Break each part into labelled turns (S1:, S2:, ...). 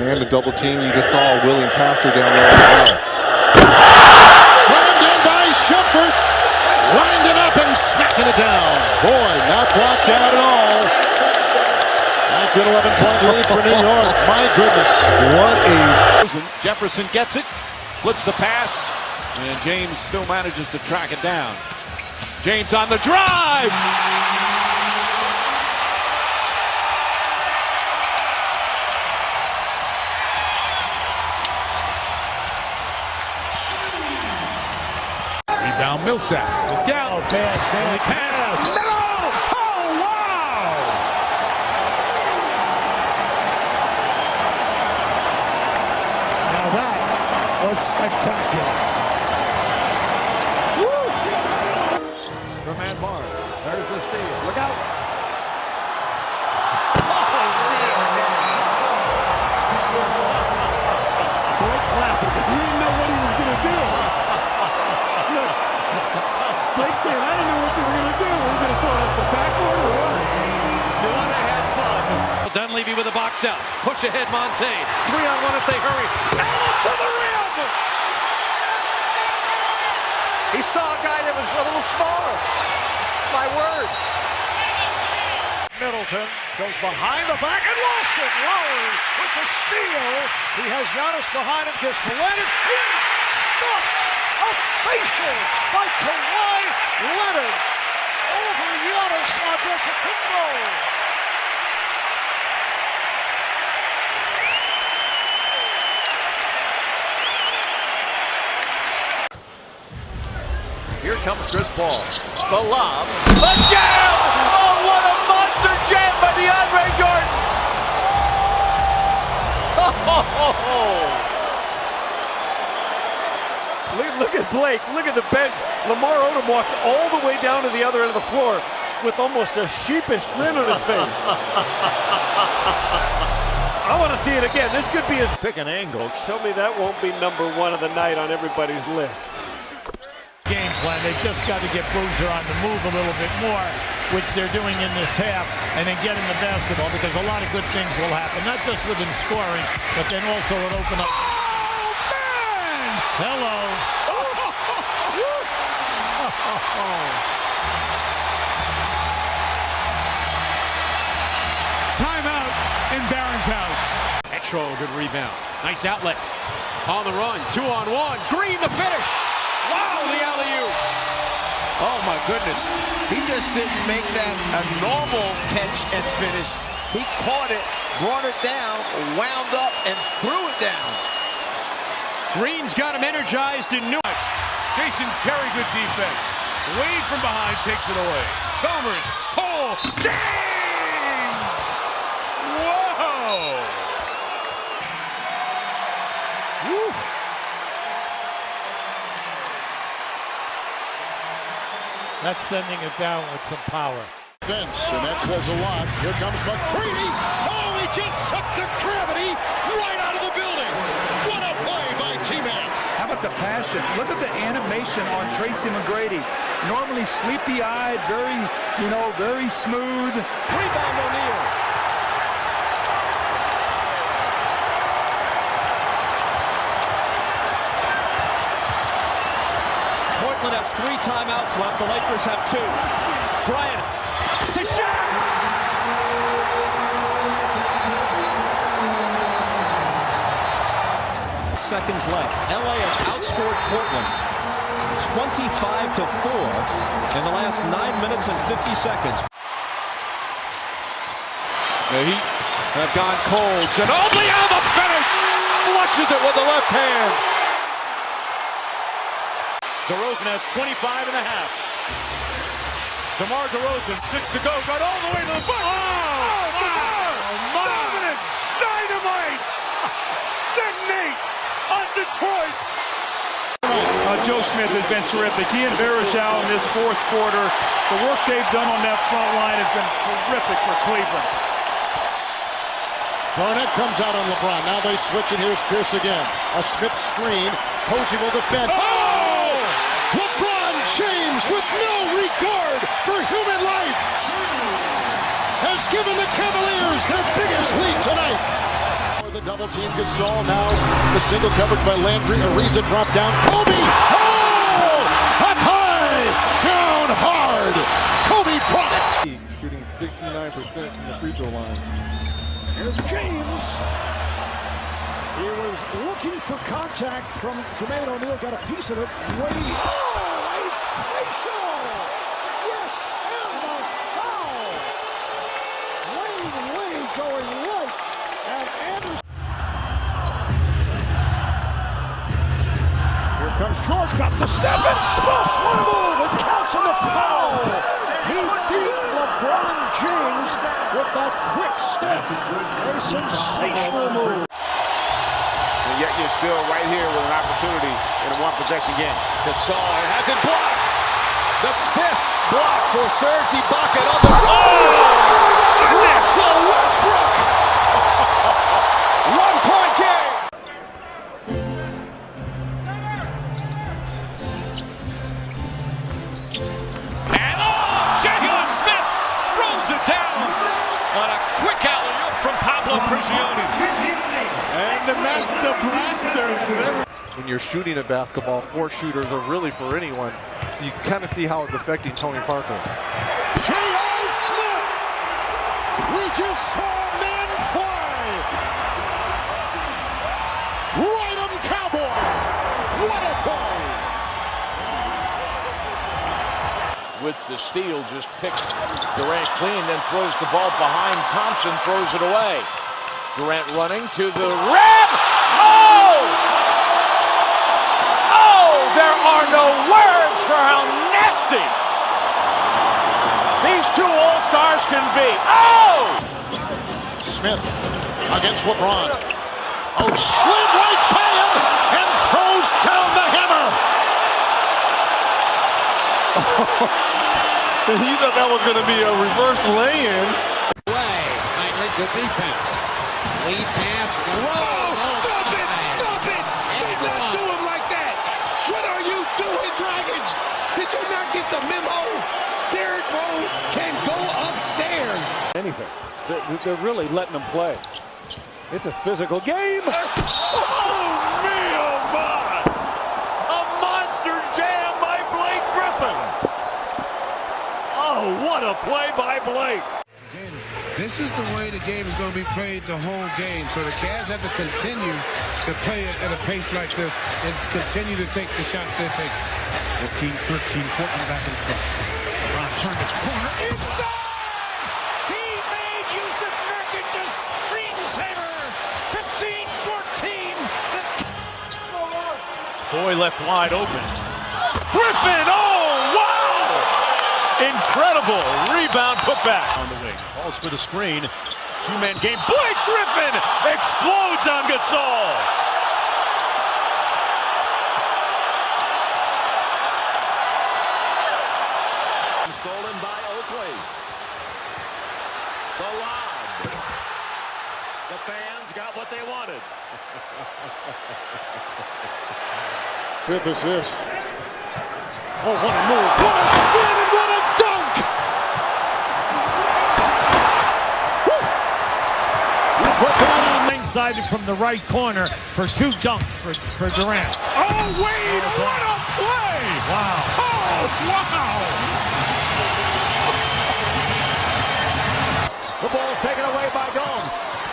S1: man to double team. You just saw a willing passer down there as well.
S2: Slammed in by Shumpert. Winding up and smacking it down. Boy, not blocked out at all. Back in 11-point lead for New York. My goodness.
S1: What a...
S3: Jefferson gets it, flips the pass, and James still manages to track it down. James on the drive.
S2: Rebound Millsap. With Gallo. Pass. No! Oh, wow!
S4: Now that was spectacular.
S3: From Admar. There's the steal. Look out.
S4: Blake's laughing because he didn't know what he was going to do. Look, Blake's saying, I didn't know what you were going to do. Were you going to throw it up the backboard or what?
S3: You want to have fun.
S5: Dunleavy with a box out. Push ahead, Monte. 3-on-1 if they hurry. Ellis to the rim! He saw a guy that was a little smaller. My word.
S6: Middleton goes behind the back and lost it. Lowry with the steal. He has Giannis behind him. Gets to Leonard. He stuffed a facial by Kawhi Leonard over Giannis Antetokounmpo.
S3: Here comes Chris Paul. The lob. Let's go! Oh, what a monster jam by DeAndre Jordan!
S7: Look at Blake. Look at the bench. Lamar Odom walked all the way down to the other end of the floor with almost a sheepish grin on his face. I want to see it again. This could be his
S3: Pick an angle.
S7: Tell me that won't be number one of the night on everybody's list.
S6: Game plan. They've just got to get Boozer on the move a little bit more, which they're doing in this half, and then getting the basketball, because a lot of good things will happen, not just with him scoring, but then also it open up.
S2: Oh, man!
S6: Hello.
S2: Timeout in Barron's house.
S5: Petro, good rebound. Nice outlet. On the run. 2-on-1. Green the finish. Wow, the alley-oop.
S8: Oh my goodness. He just didn't make that a normal catch and finish. He caught it, brought it down, wound up, and threw it down.
S5: Green's got him energized in New York.
S2: Jason Terry, good defense. Wade from behind takes it away. Chalmers, Paul, James! Whoa! Woo.
S6: That's sending it down with some power.
S2: Vince, and that says a lot. Here comes McCready. Oh, he just sucked the gravity right out of the building. What a play by T-Man.
S4: How about the passion? Look at the animation on Tracy McGrady. Normally sleepy-eyed, very smooth.
S5: Rebound O'Neal. Portland has 3 timeouts left. The Lakers have 2. Bryant to Shaq. Seconds left. LA has outscored Portland 25-4 in the last 9 minutes and 50 seconds.
S3: The Heat have gone cold. Ginobili on the finish! Flushes it with the left hand.
S2: DeRozan has 25 and a half. DeMar DeRozan, 6 to go, got all the way to the bucket. Oh, DeMar! Dominant! Dynamite! Detonates on Detroit!
S4: Joe Smith has been terrific. He and Varejao in this fourth quarter, the work they've done on that front line has been terrific for Cleveland.
S2: Garnett comes out on LeBron. Now they switch it. Here's Pierce again. A Smith screen. Posey will defend. Oh! LeBron James with no regard for human life has given the Cavaliers their biggest lead tonight. For the
S9: double team Gasol. Now the single coverage by Landry. Ariza drop down. Kobe! Oh! Up high! Down hard! Kobe brought it!
S4: Shooting 69% from the free throw line.
S6: Here's James. He was looking for contact from Jermaine O'Neal. Got a piece of it. Wade. Oh, a facial! Yes, and a foul! Wade going right at Anderson. Here comes George. Got the step and scuffs one move and counts in the foul. He beat LeBron James with that quick step. A sensational move.
S2: And yet you're still right here with an opportunity in a one-possession game.
S3: Gasol has it blocked. The fifth block for Serge Ibaka on the Russell Westbrook. 1-point game. And Jalen Smith throws it down on a quick alley-oop from Pablo Prigioni.
S1: And the master blaster. When you're shooting a basketball, 4 shooters are really for anyone. So you kind of see how it's affecting Tony Parker.
S9: J.R. Smith! We just saw men fly! Right on Cowboy! What a play!
S3: With the steal, just picked Durant clean, then throws the ball behind Thompson, throws it away. Durant running to the rim. Oh! Oh, there are no words for how nasty these two All-Stars can be. Oh!
S9: Smith against LeBron. Oh, slid right by him and throws down the hammer.
S1: He thought that was going to be a reverse lay-in.
S9: Good defense. Lead pass.
S8: Stop it! Stop it! Do not do him like that! What are you doing, Dragons? Did you not get the memo? Derrick Rose can go upstairs.
S6: Anything. They're really letting them play. It's a physical game. Oh, me, oh, my.
S3: A monster jam by Blake Griffin. Oh, what a play by Blake.
S10: This is the way the game is going to be played the whole game. So the Cavs have to continue to play it at a pace like this and continue to take the shots they're taking.
S4: 14-13, Portland back in front. LeBron turned the corner.
S6: Inside! He made Yusuf Nurkic a screensaver. 15-14.
S3: Boy left wide open. Griffin, oh, wow! Incredible rebound putback on the wing. Calls for the screen. Two-man game. Blake Griffin explodes on Gasol. Stolen by Oakley. So loud. The fans got what they wanted.
S9: 5th assist. Oh, what a move. What a spin and what a dunk. You put that on.
S6: Sided from the right corner for 2 dunks for Durant.
S9: Oh, Wade, what a play.
S6: Wow.
S9: Oh, wow.
S6: The ball taken away by Dome.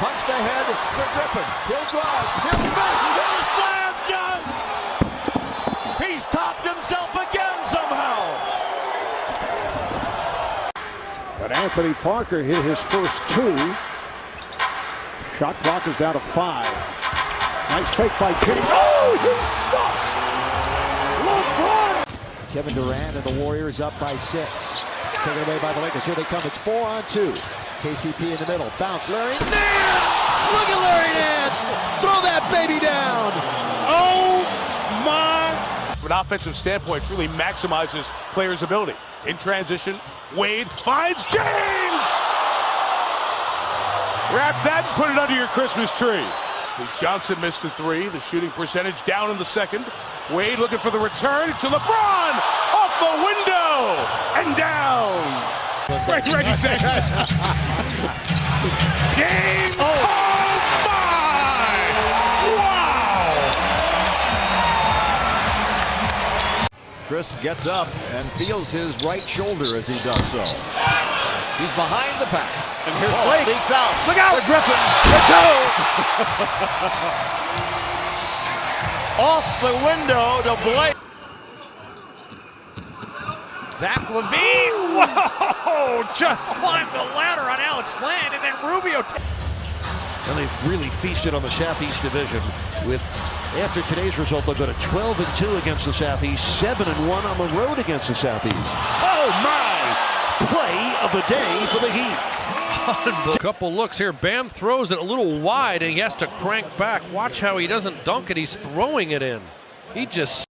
S6: Punch the head for Griffin. He'll drive. He'll miss. He'll slam John. He's topped himself again somehow. But Anthony Parker hit his first 2. Shot clock is down to 5. Nice fake by James. Oh, he stuffs LeBron.
S5: Kevin Durant and the Warriors up by 6. Taken away by the Lakers. Here they come. It's 4-on-2. KCP in the middle. Bounce. Larry Nance! Look at Larry Nance! Throw that baby down! Oh, my!
S2: From an offensive standpoint, it really maximizes players' ability. In transition, Wade finds James! Wrap that and put it under your Christmas tree. Steve Johnson missed the 3. The shooting percentage down in the second. Wade looking for the return to LeBron! Off the window! And down! Right, exactly. James! Oh, my!
S11: Chris gets up and feels his right shoulder as he does so. He's behind the pack.
S7: And here's Blake.
S11: Leaks out.
S7: Look out!
S11: The Griffin.
S7: The toe!
S11: Off the window to Blake.
S3: Zach Levine. Whoa! Just climbed the ladder on Alex Land, and then Rubio.
S6: And they've really feasted on the Southeast Division with, after today's result, they'll go to 12-2 against the Southeast, 7-1 on the road against the Southeast. Oh my! Play of the day for the Heat.
S12: A couple looks here. Bam throws it a little wide and he has to crank back. Watch how he doesn't dunk it. He's throwing it in. He just